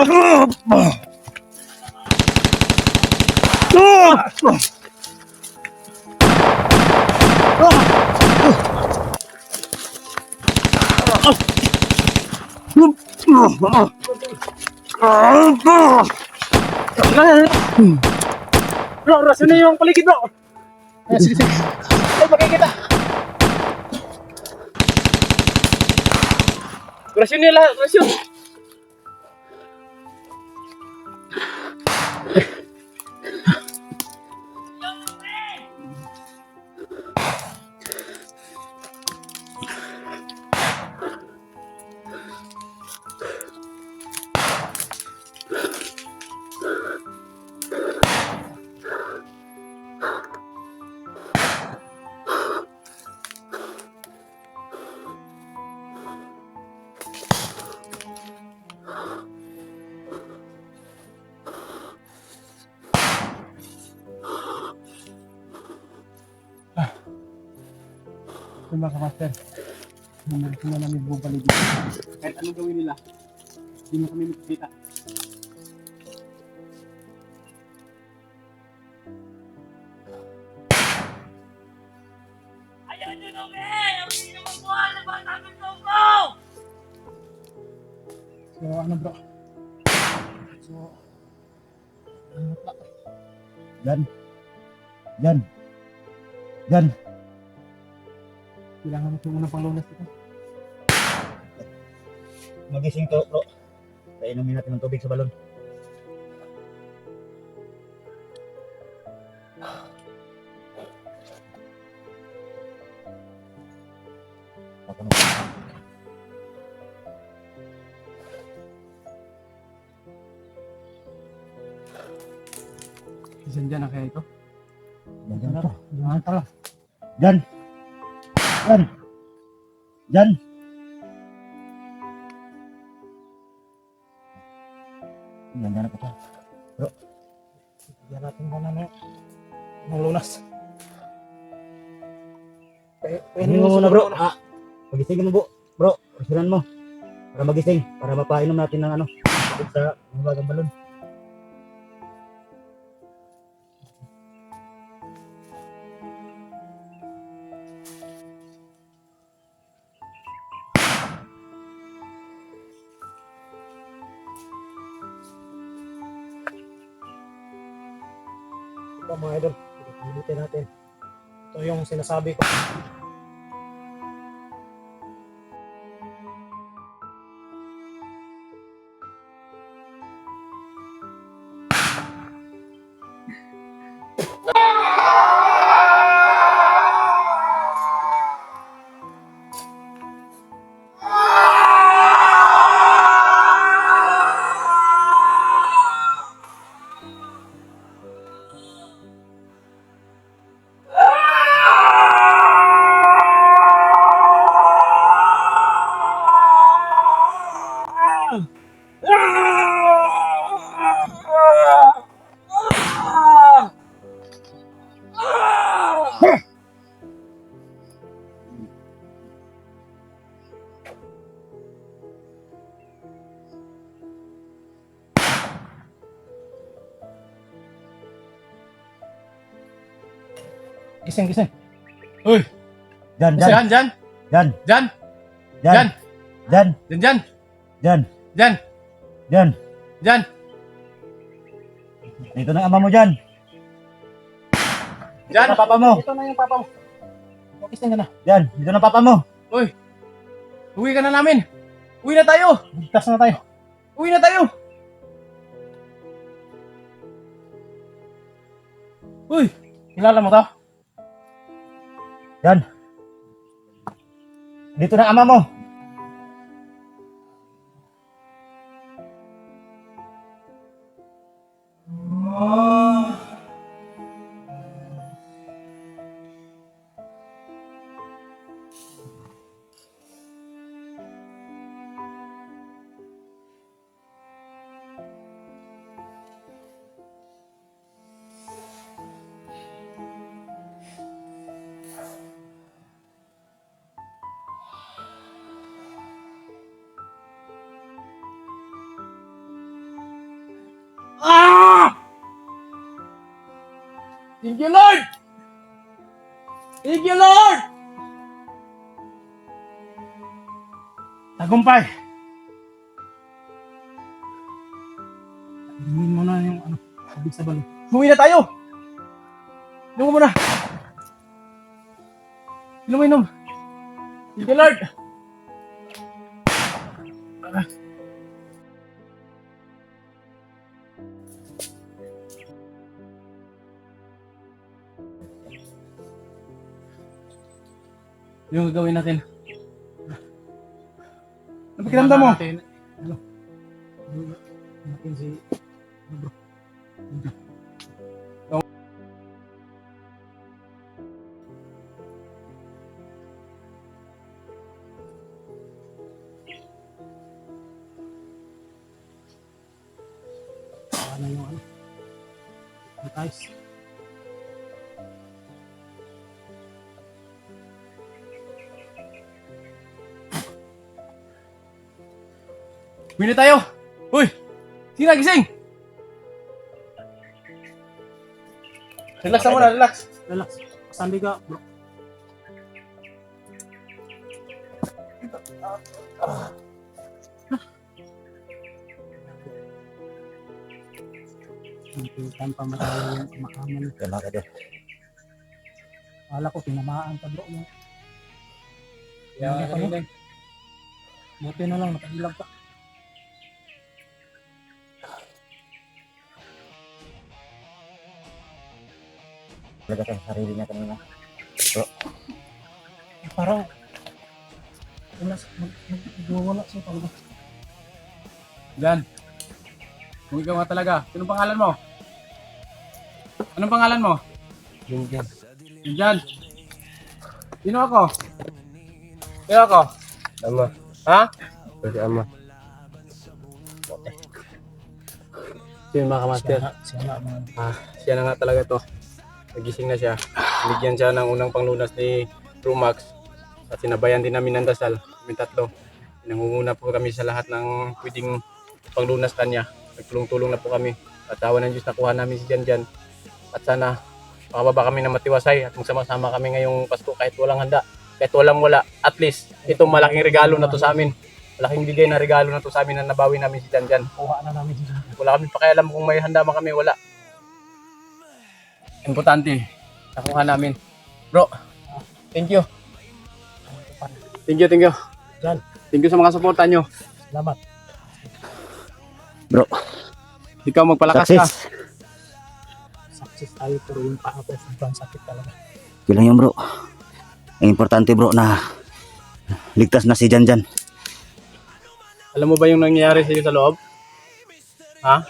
Bro, rasyon na yung paligid bro. Sige, sige. Ay, makikita. Rasyon nila, rasyon. Ito mga kamaster, namarito na namin buong paligid. Kahit anong gawin nila, hindi mo kami makikita. Ayaw nyo nung Ang hindi naman buwan na ba namin ko! So ano bro? So, ano pa? Yan. Kailangan natin ng panglunas ito. Magising to, bro. Painumin natin ng tubig sa balon. Isan dyan na kaya ito? Yan to. Yan tala. Yan. Yan na po. Bro. Yan natin muna na lunas. Ano mo muna, bro? Magising mo, bro. Rasunan mo. Para magising. Para mapainom natin ng ano. Tubig sa mabagang balon. Ito mga idol, pilitin natin. Ito yung sinasabi ko. Gising. Uy! Yan. Dyan. Dito na ang ama mo dyan. Dyan. Dito na papa mo. Ito na yung papa mo. Gising ka na. Yan. Dito na papa mo. Uy! Uwi ka na namin! Uwi na tayo! Ligtas na tayo! Uwi na tayo! Uy! Kilala mo to? Yan. Dito na ang ama mo. Ah! Thank you, Lord! Thank you, Lord! Tagumpay! Inumin mo na yung tubig sa balon. Umuwi na tayo! Inom mo na! Inom. Thank you, Lord! Yung gagawin natin. Ano pakiramdam mo? Ano? Natin si... Ano yung ano? Guys. Bili tayo! Uy! Sige na, gising! Relax na muna, relax. Relax. Sandi ka, bro. Pintan pa marami yung maaman. Tama ka doon. Akala ko tinamaan ka, bro. Yeah, Buti na lang, nakailag ka. Talaga sa sarili niya kanina. Parang wala siya talaga. Jan, kung ikaw nga talaga, sinong pangalan mo? Anong pangalan mo? Jan. Jan. Sino ako? Sino ako? Ama. Ha? Pwede ama. Sino mga kamaster? Siya na nga talaga to. Nagising na siya. Bigyan siya ng unang panglunas ni Rumax. At sinabayan din namin ng dasal. Kami tatlo. Nangunguna po kami sa lahat ng pwedeng panglunas kanya. Nagtulong-tulong na po kami. At awa ng Diyos nakuha namin si Jan. At sana makababa kami na matiwasay at magsama-sama kami ngayong Pasko kahit walang handa. Kahit walang wala. At least itong malaking regalo na to sa amin. Malaking bigay na regalo na to sa amin na nabawi namin si Jan. Kuha na namin si Jan. Wala kami pakialam kung may handa man kami. Wala. Importante, nakuha namin. Bro, thank you. Thank you. Jan. Thank you sa mga suporta nyo. Salamat. Bro. Ikaw magpalakas ka. Success tayo pero yung paa ko sobrang sakit talaga. Yun lang yun, bro. Ang importante, bro, na ligtas na si Jan. Alam mo ba yung nangyayari sa iyo sa loob? Ha?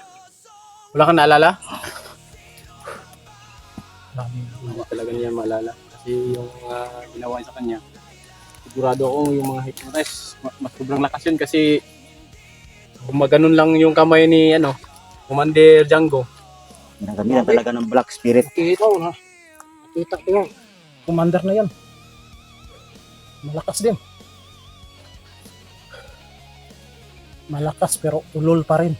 Wala kang naalala? Hindi talaga niya maalala. Kasi yung ginawa sa kanya, sigurado ako yung mga hypnotize, mas sobrang lakas yun kasi gumaganon lang yung kamay ni Commander Django. Ginagamitan talaga ng Black Spirit. Nakita ko na. Nakita ko yung commander na yan. Malakas din. Malakas pero ulol pa rin.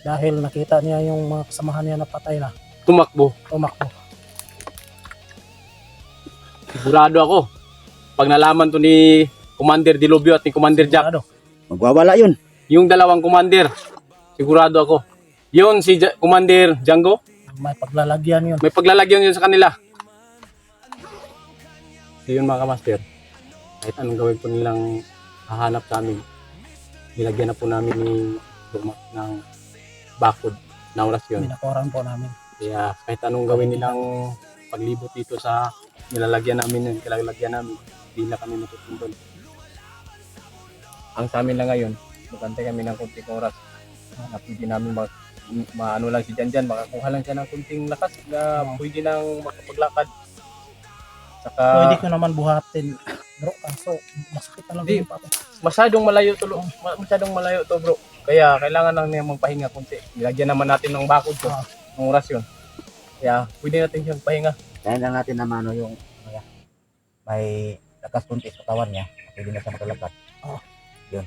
Dahil nakita niya yung mga kasamahan niya na patay na. Tumakbo. Sigurado ako. Pag nalaman to ni Commander Dilobio at ni Commander Jack, Magwawala yun. yung dalawang commander, sigurado ako. Yun si Commander Django, May paglalagyan yun. may paglalagyan yun sa kanila. So yun mga kamaster, kahit anong gawin po nilang hahanap sa amin, nilagyan na po namin ni Dumac ng bakod na orasyon. Minakoran po namin. Kaya kahit anong gawin nilang paglibot dito sa nilalagyan namin, hindi na kami matutundon. Ang sa amin lang ngayon, magantay kami ng kunting oras na pwede namin maano lang si Jan, makakuha lang siya ng kunting lakas na pwede nang makapaglakad. Saka Pwede ko naman buhatin. Bro, kaso masakit talaga Di. yung paa ko. masyadong malayo to bro. Kaya kailangan lang niya magpahinga kunti. Nilagyan naman natin ng bakod to, ng orasyon. Kaya pwede natin siyang pahinga. Dahil lang natin na mano yung may lakas kunti sa katawan niya. Pwede na siya makalakad. Yun.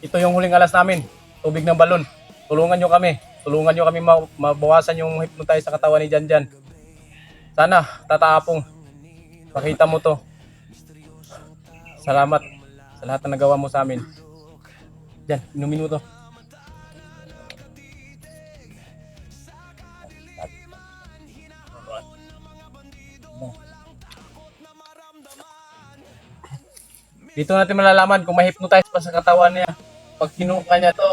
Ito yung huling alas namin. Tubig ng balon. Tulungan nyo kami. Tulungan nyo kami mabawasan yung hypnotize sa katawan ni Janjan. Sana, tataapong. Pakita mo to. Salamat sa lahat na nagawa mo sa amin. Yan, inumin mo to. Dito natin malalaman kung ma-hypnotize pa sa katawan niya. Pag kinuha niya to.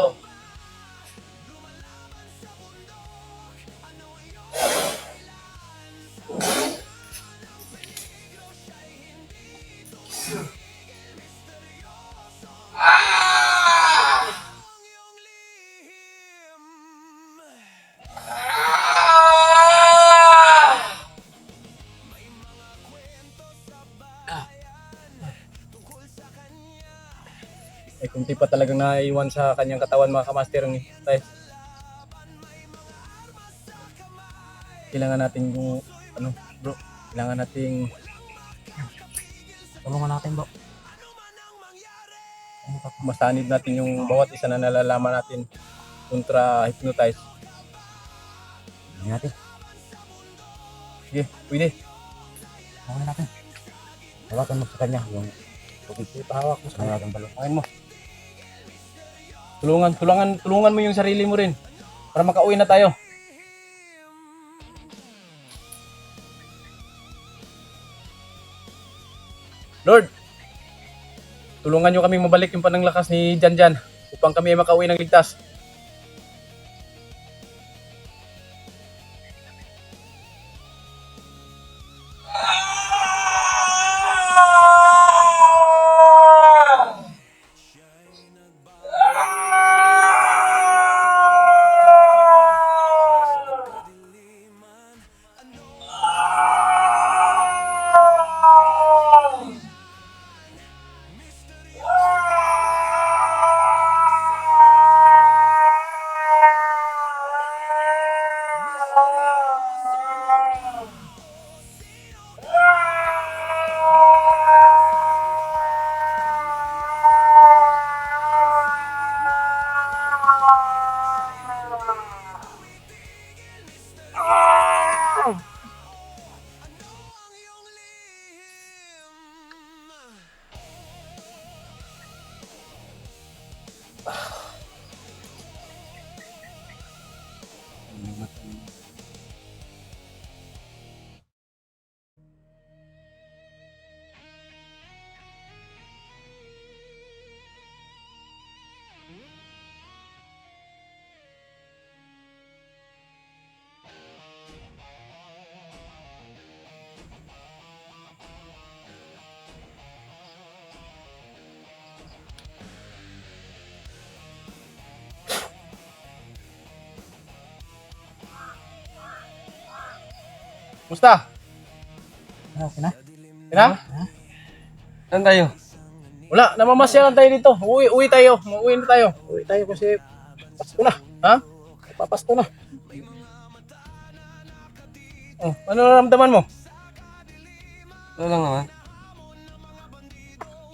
Ay kunti pa talagang naiwan sa kanyang katawan mga kamaster ng hypnotize. Kailangan natin yung ano bro, kailangan nating Tulungan natin bro. masanib natin yung bawat isa na nalalaman natin kontra hypnotize. Hindi natin. Sige, pwede. Tulungan natin. Hawakan mo sa kanya yung tubig. Ipahawak mo sa kanya. Ang balon. Pakain mo. Tulungan mo yung sarili mo rin para makauwi na tayo. Lord, tulungan nyo kami mabalik yung pananglakas ni Janjan upang kami ay makauwi ng ligtas. Musta? Okay na? Kina? Saan tayo? Wala, namamasyalan tayo dito. Uwi tayo. Uwi na tayo. Uwi tayo kasi Pasko na. Ha? Papasko na. Oh, ano nararamdaman mo? Ano lang naman?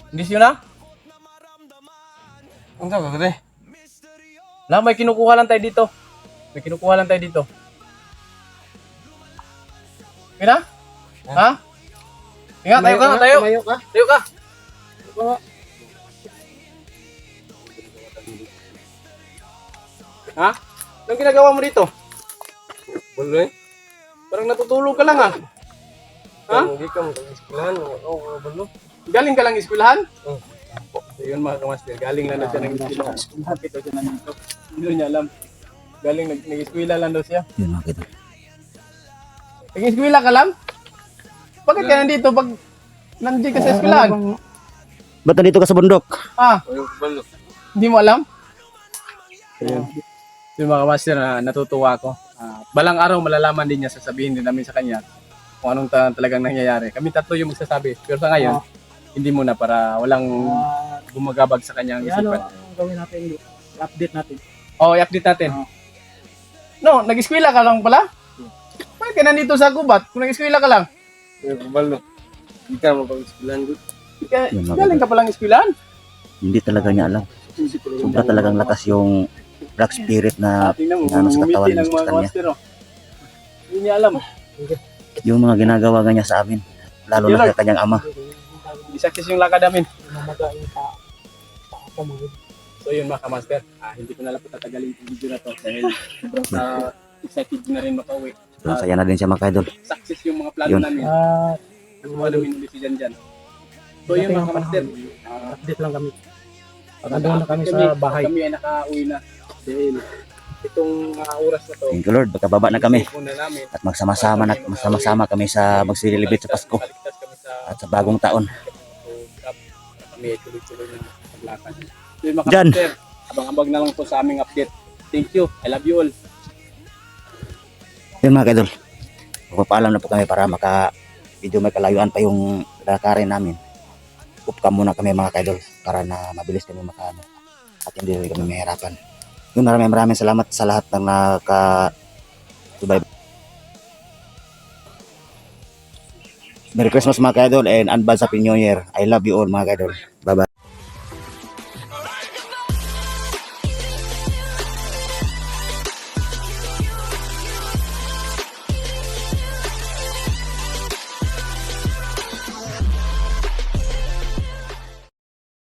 Hindi siya na? Ang tawag ko eh. Wala, may kinukuha lang tayo dito. May kinukuha lang tayo dito. Kina? Ha? Ingat, tayo ka. Tayo. Tumayo ka. Tayo ka. Ha? Anong ginagawa mo dito? Bulo eh. Parang natutulog ka lang ha? Ha? Hindi ka mag-iskilahan. Oo, bulo. Galing ka lang eskwelahan? Oh. So yun mga kamaster, galing lang daw siya ng eskwelahan. Ito siya nandito. Hindi niya alam. Galing nag-eskwela lang daw siya. Yun makita. Nag-eskwela ka lang? Bakit ka nandito pag nandiyan ka sa eskwelahan? Ba't nandito ka sa bundok? Ah, Ayun, bulo. hindi mo alam? Ayun. Yung mga kamaster na natutuwa ko. Balang araw malalaman din niya, sasabihin din namin sa kanya kung anong talagang nangyayari. Kami tatlo yung magsasabi. Pero sa ngayon, hindi muna para walang gumagabag sa kanyang Ano isipan. ang gawin natin? I-update natin. Oh, i-update natin. No, nag-eskwela ka lang pala? Bakit ka nandito sa gubat kung nag-eskwela ka lang? Kabalo. Hindi ka mapag-eskwelahan ko. Galing ka palang eskwelahan? Hindi talaga niya alam. Sobra talagang lakas yung black spirit na Tingnan mo, ano sa katawan bumiti niya ng sa mga kanya. master, oh. Hindi niya alam. Yung mga ginagawa nga niya sa amin. Lalo na sa kanyang ama. Hindi success yung lakad namin. Mamaga yung pa ako mga idol. So yun mga kamaster, hindi ko na lang patatagalin yung video na to dahil sobrang excited na rin makauwi. Masaya na din siya mga idol. Success yung mga plano Yun. namin. At Nakuha namin yung decision dyan. So yun mga kamaster, update lang kami. Pag-andun na kami sa bahay. Kami ay nakauwi na. Dahil itong oras na to, Thank you Lord, pagkababa na kami. una namin, At magsama-sama kami sa mag-celebrate sa Pasko kaligtas kami sa at sa bagong taon. kami ay tuloy-tuloy na paglakad. So yun mga Dyan. kamaster, abang-abang na lang po sa aming update. Thank you. I love you all. Yun mga idol. Magpapaalam na po kami para video may kalayuan pa yung lalakarin namin. Upka muna kami mga idol para na mabilis kami makaano at hindi rin kami mahirapan. Yun, maraming salamat sa lahat ng naka-subay. Merry Christmas mga idol and advance Happy New Year. I love you all mga idol. Bye bye.